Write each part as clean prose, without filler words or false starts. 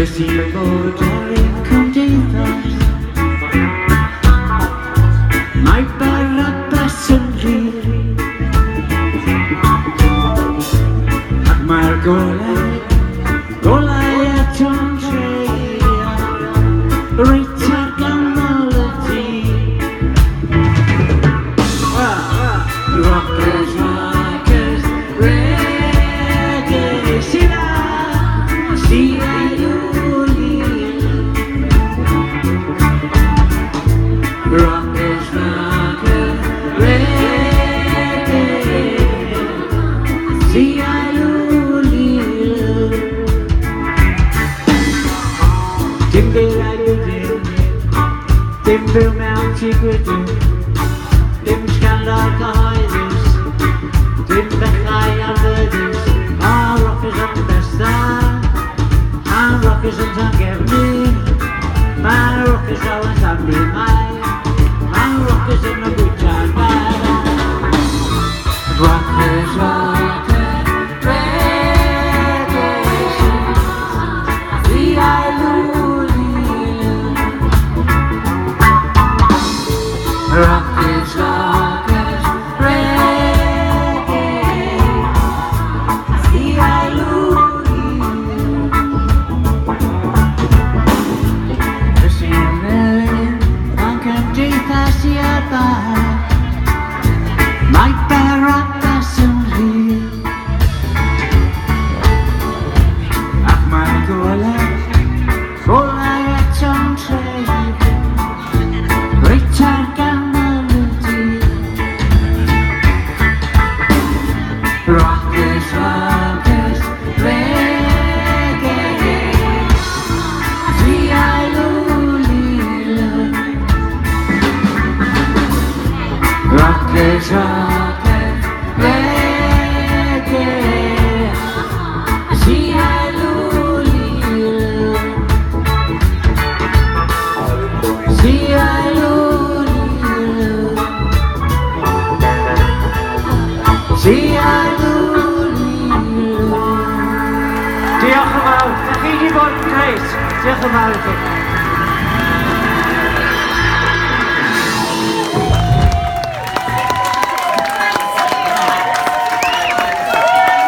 Beth i'n bod o'r cymdeithas mae Barabas yn rhydd ac mae'r golau eto'n treulio reit ar ganol y dydd. Rockers, rockers, reggae, rockers, rockers, reggae, dim byw mewn tŷ gwydw, dim sgandal cyhoeddus, dim bethau anfyddus, a rockers yn besta, a rockers yn tangefnu, mae rockers dal yn tamru mai, mae rockers yn y bwyta'n bar. Rockers, rockers, reggae, the rockers, rockers, reggae, the Rysyn melyn yn cymdeithasiad bach, mae Barabas yn rhydd ac mae golau eto'n treulio reit ar ganol y dydd. Rockers, rockers, reggae, the rockers, rockers, reggae, the Diolch yn fawr, da chi wedi bod yn grêt. Diolch yn fawr i chi.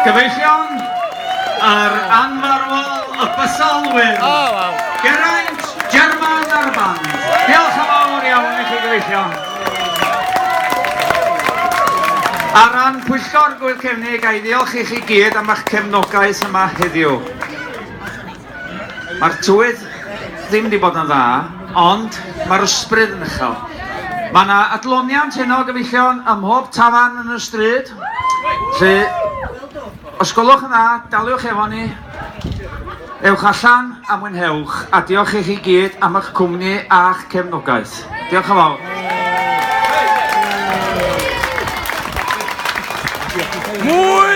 Gyfeillion yr anfarwol y bysalwyr, Geraint German ar y band. Diolch yn fawr iawn i chi gyfeillion. Ar ran Pwyllgor Gwyl Cefnig, a i ddiolch i chi gyd am eich cefnogaeth yma heddiw. Mae'r tywydd ddim wedi bod yn dda, ond mae'r ysbryd yn uchel. Mae yna adloniant heno gyfeillion ym mhob tafarn yn y stryd. Felly, os gwelwch yn dda, daliwch efo ni, ewch allan a mwynhewch, a diolch i chi gyd am eich cwmni a'ch cefnogaeth. Diolch yn fawr. Mwy!